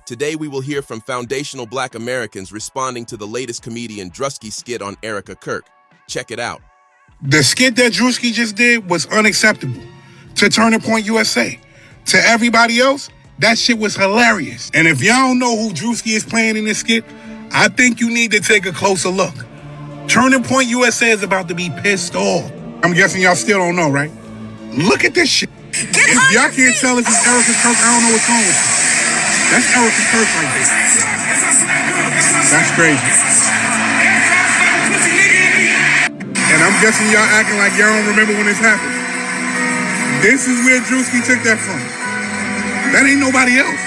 Today we will hear from foundational Black Americans responding to the latest comedian DRUSKI skit on Erika Kirk. Check it out. The skit that DRUSKI just did was unacceptable to Turning Point USA. To everybody else, that shit was hilarious. And if y'all don't know who DRUSKI is playing in this skit, I think you need to take a closer look. Turning Point USA is about to be pissed off. I'm guessing y'all still don't know, right? Look at this shit. If y'all can't tell if it's Erika Kirk, I don't know what's wrong with you. That's Erika Kirk right there. That's crazy. And I'm guessing y'all acting like y'all don't remember when this happened. This is where DRUSKI took that from. That ain't nobody else.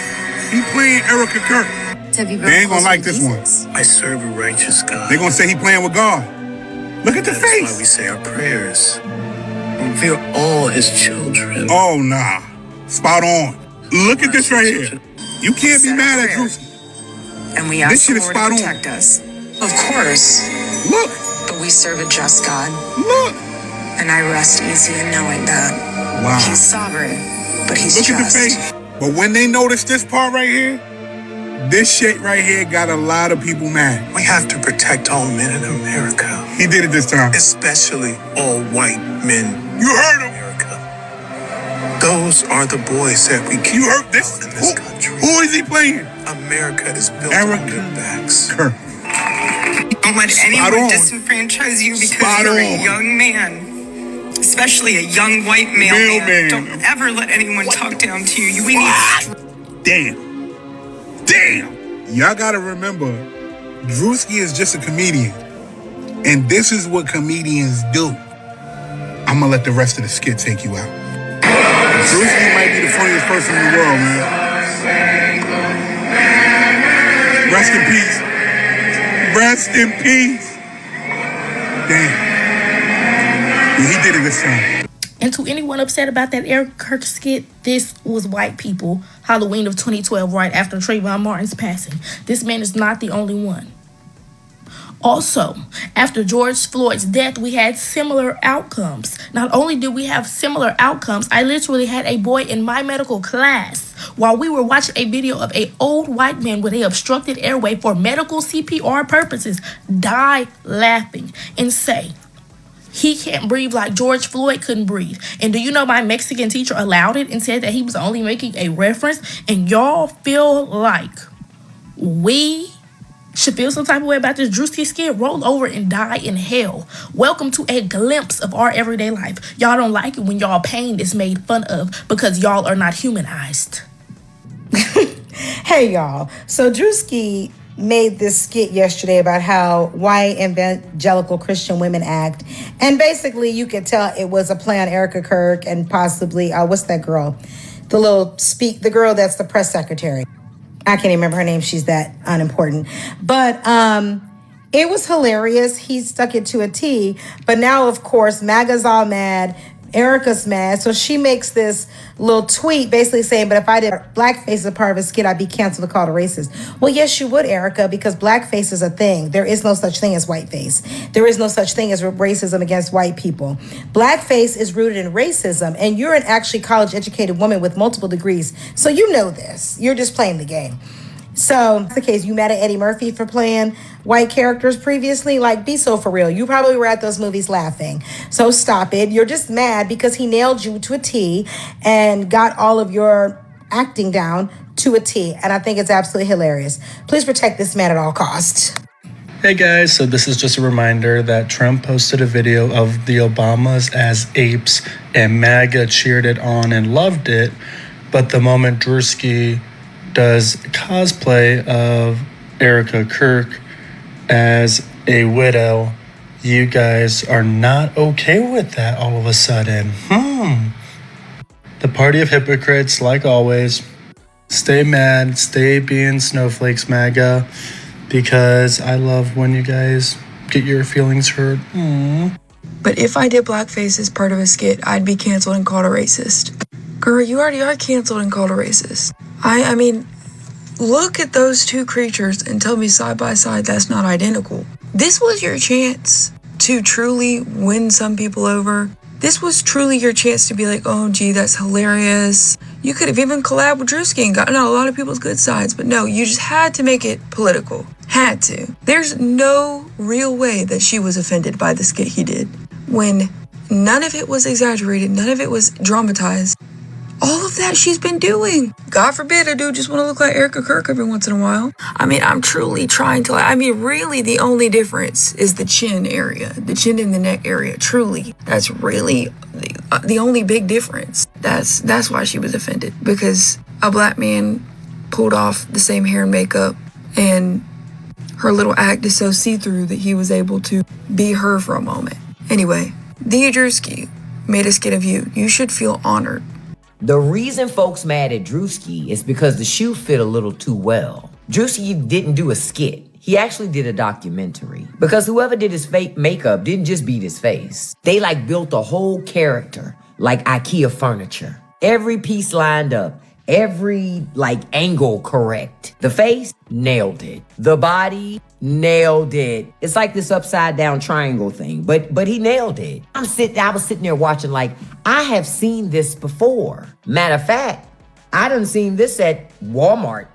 He playing Erika Kirk. They ain't gonna like this one. I serve a righteous God. They gonna say he playing with God. Look at the face. That's why we say our prayers. We are all his children. Oh, nah. Spot on. Look at this right here. You can't be mad at DRUSKI. And we ask the Lord to protect us. Of course. Look. But we serve a just God. Look. And I rest easy in knowing that. Wow. He's sovereign, but he's Look just. At the face. But when they notice this part right here, this shit right here got a lot of people mad. We have to protect all men in America. He did it this time. Especially all white men. You heard him. America. Those are the boys that we keep. You heard this? In this country. Who is he playing? America is built on their backs. Kirk. Don't let anyone disenfranchise you because you're a young man. Especially a young white male man. Don't ever let anyone talk down to you. We need. Damn. Y'all gotta remember, DRUSKI is just a comedian. And this is what comedians do. I'm gonna let the rest of the skit take you out. DRUSKI might be the funniest person in the world, man. Rest in peace. Rest in peace. Damn. He did it this time. And to anyone upset about that Erika Kirk skit, this was white people, Halloween of 2012, right after Trayvon Martin's passing. This man is not the only one. Also, after George Floyd's death, we had similar outcomes. Not only did we have similar outcomes, I literally had a boy in my medical class while we were watching a video of an old white man with an obstructed airway for medical CPR purposes die laughing and say, he can't breathe like George Floyd couldn't breathe. And do you know my Mexican teacher allowed it and said that he was only making a reference? And y'all feel like we should feel some type of way about this DRUSKI skit? Roll over and die in hell. Welcome to a glimpse of our everyday life. Y'all don't like it when y'all pain is made fun of because y'all are not humanized. Hey, y'all. So DRUSKI made this skit yesterday about how white evangelical Christian women act. And basically, you could tell it was a play on Erika Kirk and possibly, what's that girl? The girl that's the press secretary. I can't even remember her name. She's that unimportant. But it was hilarious. He stuck it to a T. But now, of course, MAGA's all mad. Erika's mad. So she makes this little tweet basically saying, but if I did blackface as a part of a skit, I'd be canceled and called a racist. Well, yes, you would, Erika, because blackface is a thing. There is no such thing as whiteface. There is no such thing as racism against white people. Blackface is rooted in racism, and you're an actually college-educated woman with multiple degrees. So you know this. You're just playing the game. So, in the case, you mad at Eddie Murphy for playing white characters previously? Like, be so for real. You probably were at those movies laughing. So stop it. You're just mad because he nailed you to a T and got all of your acting down to a T. And I think it's absolutely hilarious. Please protect this man at all costs. Hey guys, so this is just a reminder that Trump posted a video of the Obamas as apes and MAGA cheered it on and loved it. But the moment DRUSKI does cosplay of Erika Kirk as a widow, you guys are not okay with that all of a sudden. The party of hypocrites, like always. Stay mad, stay being snowflakes, MAGA, because I love when you guys get your feelings hurt. But if I did blackface as part of a skit, I'd be canceled and called a racist. Girl, you already are canceled and called a racist. I mean, look at those two creatures and tell me side by side that's not identical. This was your chance to truly win some people over. This was truly your chance to be like, oh, gee, that's hilarious. You could have even collabed with Drewski and gotten on a lot of people's good sides, but no, you just had to make it political. Had to. There's no real way that she was offended by the skit he did. When none of it was exaggerated, none of it was dramatized. All of that she's been doing. God forbid a dude just want to look like Erika Kirk every once in a while. I mean, I'm truly trying to, really the only difference is the chin area, the chin and the neck area, truly. That's really the only big difference. That's why she was offended, because a black man pulled off the same hair and makeup, and her little act is so see-through that he was able to be her for a moment. Anyway, DRUSKI made a skit of you. You should feel honored. The reason folks mad at Drewski is because the shoe fit a little too well. Drewski didn't do a skit. He actually did a documentary. Because whoever did his fake makeup didn't just beat his face. They built a whole character like IKEA furniture. Every piece lined up. Every angle correct. The face, nailed it. The body, nailed it. It's like this upside down triangle thing, but he nailed it. I was sitting there watching I have seen this before. Matter of fact, I done seen this at Walmart,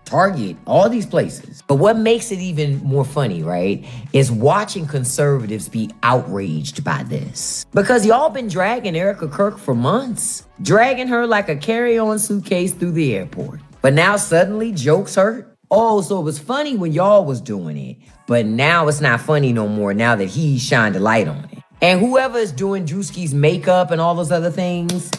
Target, all these places. But what makes it even more funny, right, is watching conservatives be outraged by this. Because y'all been dragging Erika Kirk for months. Dragging her like a carry-on suitcase through the airport. But now suddenly jokes hurt? Oh, so it was funny when y'all was doing it. But now it's not funny no more now that he shined a light on it. And whoever is doing Drewski's makeup and all those other things,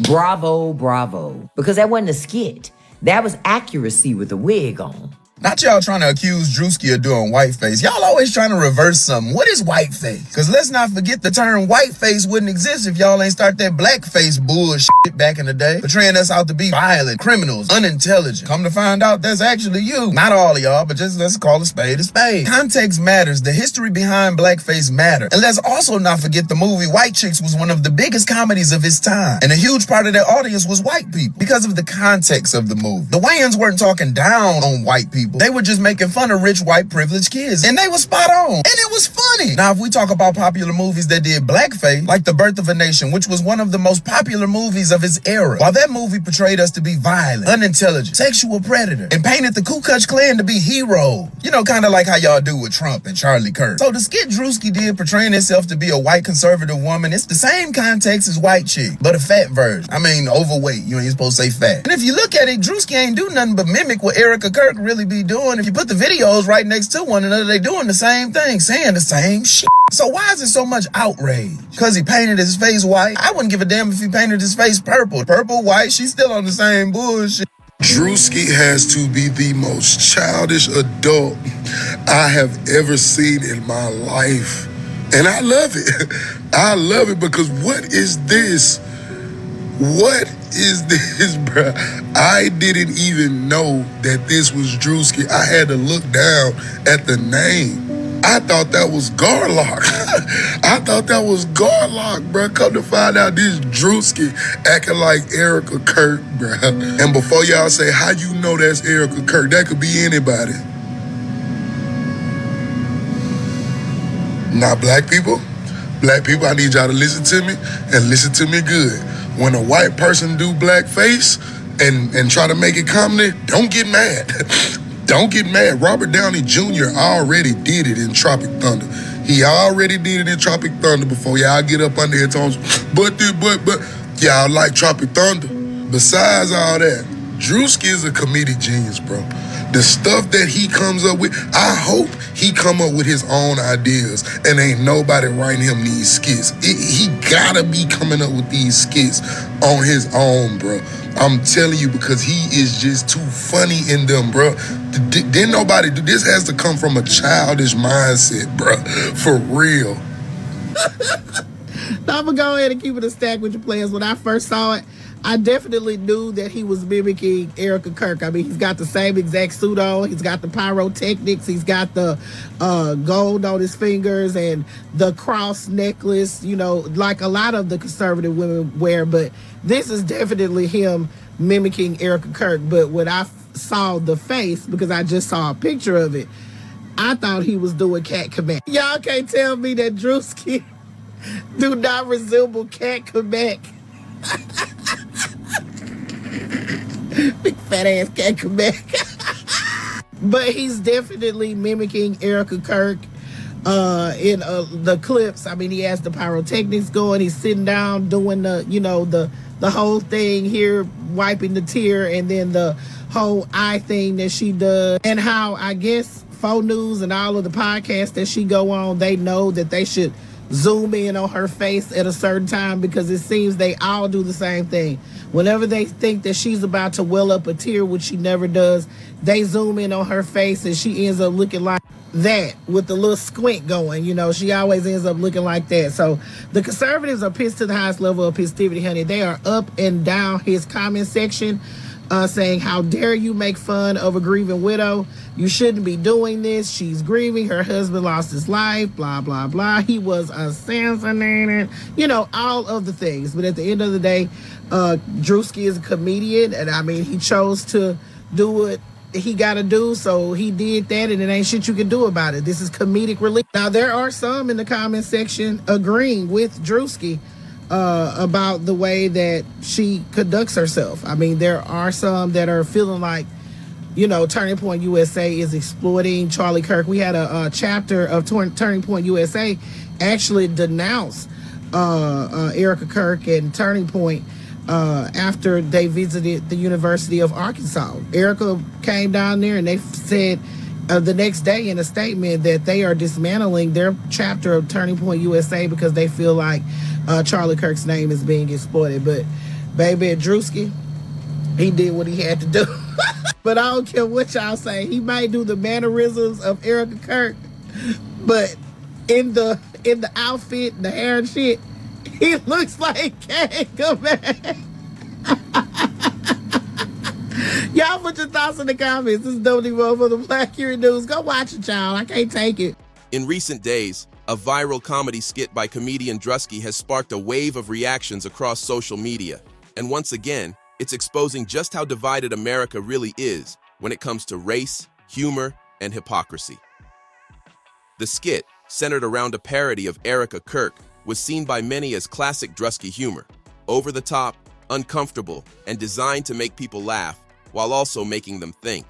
bravo, bravo. Because that wasn't a skit. That was accuracy with a wig on. Not y'all trying to accuse Drewski of doing whiteface. Y'all always trying to reverse something. What is whiteface? Because let's not forget the term whiteface wouldn't exist if y'all ain't start that blackface bullshit back in the day. Portraying us out to be violent, criminals, unintelligent. Come to find out that's actually you. Not all of y'all, but just let's call a spade a spade. Context matters. The history behind blackface matter. And let's also not forget the movie White Chicks was one of the biggest comedies of its time. And a huge part of that audience was white people because of the context of the movie. The Wayans weren't talking down on white people. They were just making fun of rich, white, privileged kids. And they were spot on. And it was funny. Now, if we talk about popular movies that did blackface, like The Birth of a Nation, which was one of the most popular movies of its era. While that movie portrayed us to be violent, unintelligent, sexual predator, and painted the Ku Klux Klan to be heroes. You know, kind of like how y'all do with Trump and Charlie Kirk. So the skit Drewski did portraying itself to be a white conservative woman, it's the same context as White Chick, but a fat version. I mean, overweight. You ain't supposed to say fat. And if you look at it, Drewski ain't do nothing but mimic what Erika Kirk really be doing. If you put the videos right next to one another, they doing the same thing, saying the same shit. So why is there so much outrage? Because he painted his face white? I wouldn't give a damn if he painted his face purple. Purple, white, she's still on the same bullshit. Drewski has to be the most childish adult I have ever seen in my life. And I love it. I love it because what is this? What is this, bruh? I didn't even know that this was Drewski. I had to look down at the name. I thought that was Garlock. I thought that was Garlock, bruh. Come to find out this Drewski acting like Erika Kirk, bruh. And before y'all say, how you know that's Erika Kirk? That could be anybody. Not black people. Black people, I need y'all to listen to me and listen to me good. When a white person do blackface and try to make it comedy, don't get mad. Don't get mad. Robert Downey Jr. already did it in Tropic Thunder. He already did it in Tropic Thunder before y'all get up under here and but y'all like Tropic Thunder. Besides all that, Drewski is a comedic genius, bro. The stuff that he comes up with, I hope he come up with his own ideas and ain't nobody writing him these skits. He gotta be coming up with these skits on his own, bro. I'm telling you, because he is just too funny in them, bro. Didn't nobody do this? Has to come from a childish mindset, bro. For real. Now I'm gonna go ahead and keep it a stack with your players. When I first saw it, I definitely knew that he was mimicking Erika Kirk. I mean, he's got the same exact suit on. He's got the pyrotechnics. He's got the gold on his fingers and the cross necklace, you know, like a lot of the conservative women wear. But this is definitely him mimicking Erika Kirk. But when I saw the face, because I just saw a picture of it, I thought he was doing Cat Command. Y'all can't tell me that Drewski do not resemble Cat Command. Big fat ass can't come back. But he's definitely mimicking Erika Kirk in the clips. I mean, he has the pyrotechnics going. He's sitting down doing the whole thing here, wiping the tear, and then the whole eye thing that she does. And how I guess Faux News and all of the podcasts that she go on, they know that they should zoom in on her face at a certain time, because it seems they all do the same thing. Whenever they think that she's about to well up a tear, which she never does, they zoom in on her face and she ends up looking like that with the little squint going. She always ends up looking like that. So the conservatives are pissed to the highest level of festivity, honey. They are up and down his comment section, saying, how dare you make fun of a grieving widow? You shouldn't be doing this. She's grieving. Her husband lost his life, blah, blah, blah. He was assassinated. All of the things. But at the end of the day, DRUSKI is a comedian, and I mean, he chose to do what he got to do, so he did that, and it ain't shit you can do about it. This is comedic relief. Now, there are some in the comment section agreeing with DRUSKI about the way that she conducts herself. I mean, there are some that are feeling like, Turning Point USA is exploiting Charlie Kirk. We had a chapter of Turning Point USA actually denounce Erika Kirk and Turning Point after they visited the University of Arkansas. Erika came down there and they said the next day in a statement that they are dismantling their chapter of Turning Point USA because they feel like Charlie Kirk's name is being exploited. But baby, DRUSKI, he did what he had to do. But I don't care what y'all say. He might do the mannerisms of Erika Kirk, but in the outfit, the hair and shit, he looks like he can't come back. Y'all put your thoughts in the comments. This is WD for the Black Curie News. Go watch it, y'all. I can't take it. In recent days, a viral comedy skit by comedian DRUSKI has sparked a wave of reactions across social media. And once again, it's exposing just how divided America really is when it comes to race, humor, and hypocrisy. The skit, centered around a parody of Erika Kirk, was seen by many as classic DRUSKI humor, over the top, uncomfortable, and designed to make people laugh while also making them think.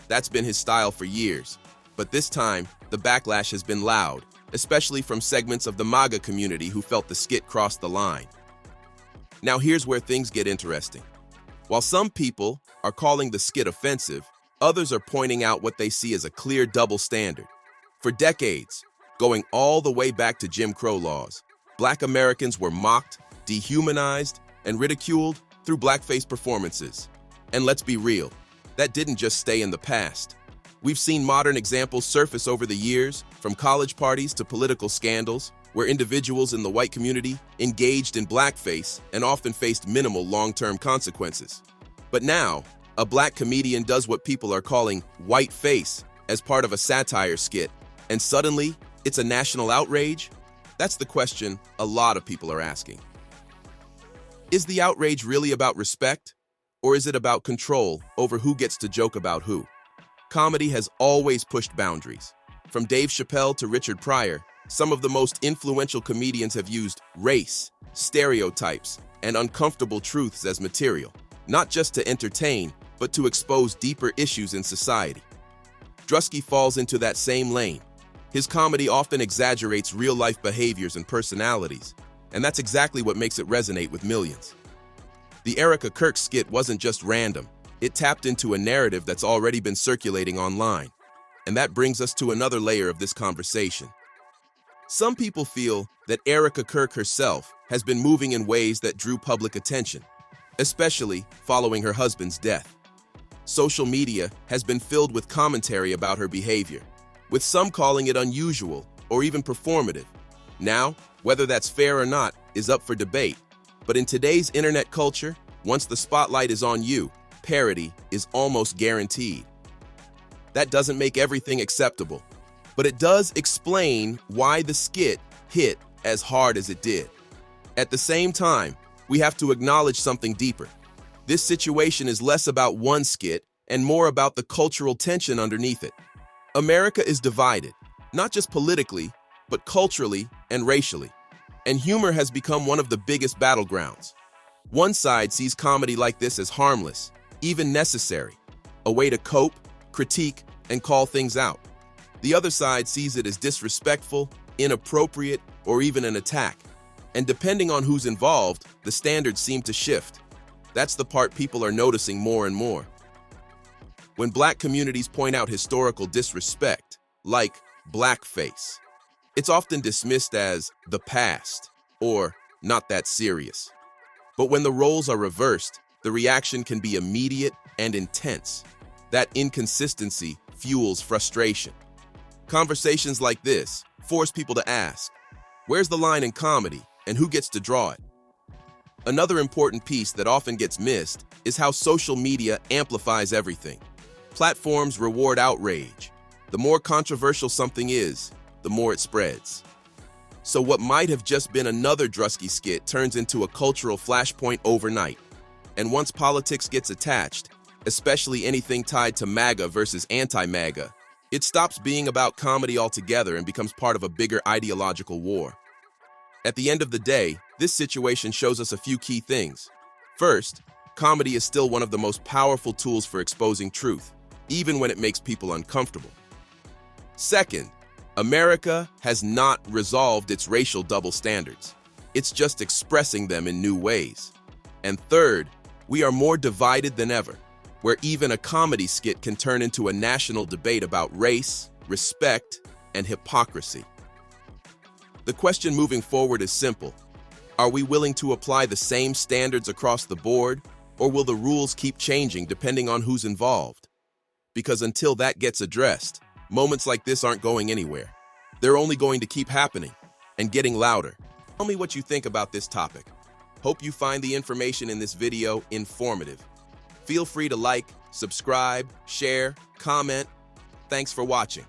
That's been his style for years, but this time, the backlash has been loud, especially from segments of the MAGA community who felt the skit crossed the line. Now here's where things get interesting. While some people are calling the skit offensive, others are pointing out what they see as a clear double standard. For decades, going all the way back to Jim Crow laws, Black Americans were mocked, dehumanized, and ridiculed through blackface performances. And let's be real, that didn't just stay in the past. We've seen modern examples surface over the years, from college parties to political scandals, where individuals in the white community engaged in blackface and often faced minimal long-term consequences. But now, a Black comedian does what people are calling whiteface as part of a satire skit, and suddenly, it's a national outrage? That's the question a lot of people are asking. Is the outrage really about respect, or is it about control over who gets to joke about who? Comedy has always pushed boundaries. From Dave Chappelle to Richard Pryor, some of the most influential comedians have used race, stereotypes, and uncomfortable truths as material, not just to entertain, but to expose deeper issues in society. DRUSKI falls into that same lane. His comedy often exaggerates real-life behaviors and personalities, and that's exactly what makes it resonate with millions. The Erika Kirk skit wasn't just random. It tapped into a narrative that's already been circulating online. And that brings us to another layer of this conversation. Some people feel that Erika Kirk herself has been moving in ways that drew public attention, especially following her husband's death. Social media has been filled with commentary about her behavior, with some calling it unusual or even performative. Now, whether that's fair or not is up for debate, but in today's internet culture, once the spotlight is on you, parody is almost guaranteed. That doesn't make everything acceptable, but it does explain why the skit hit as hard as it did. At the same time, we have to acknowledge something deeper. This situation is less about one skit and more about the cultural tension underneath it. America is divided, not just politically, but culturally and racially. And humor has become one of the biggest battlegrounds. One side sees comedy like this as harmless, even necessary, a way to cope, critique, and call things out. The other side sees it as disrespectful, inappropriate, or even an attack. And depending on who's involved, the standards seem to shift. That's the part people are noticing more and more. When Black communities point out historical disrespect, like blackface, it's often dismissed as the past or not that serious. But when the roles are reversed, the reaction can be immediate and intense. That inconsistency fuels frustration. Conversations like this force people to ask, where's the line in comedy and who gets to draw it? Another important piece that often gets missed is how social media amplifies everything. Platforms reward outrage. The more controversial something is, the more it spreads. So what might have just been another DRUSKI skit turns into a cultural flashpoint overnight. And once politics gets attached, especially anything tied to MAGA versus anti-MAGA, it stops being about comedy altogether and becomes part of a bigger ideological war. At the end of the day, this situation shows us a few key things. First, comedy is still one of the most powerful tools for exposing truth, even when it makes people uncomfortable. Second, America has not resolved its racial double standards. It's just expressing them in new ways. And third, we are more divided than ever, where even a comedy skit can turn into a national debate about race, respect, and hypocrisy. The question moving forward is simple. Are we willing to apply the same standards across the board, or will the rules keep changing depending on who's involved? Because until that gets addressed, moments like this aren't going anywhere. They're only going to keep happening and getting louder. Tell me what you think about this topic. Hope you find the information in this video informative. Feel free to like, subscribe, share, comment. Thanks for watching.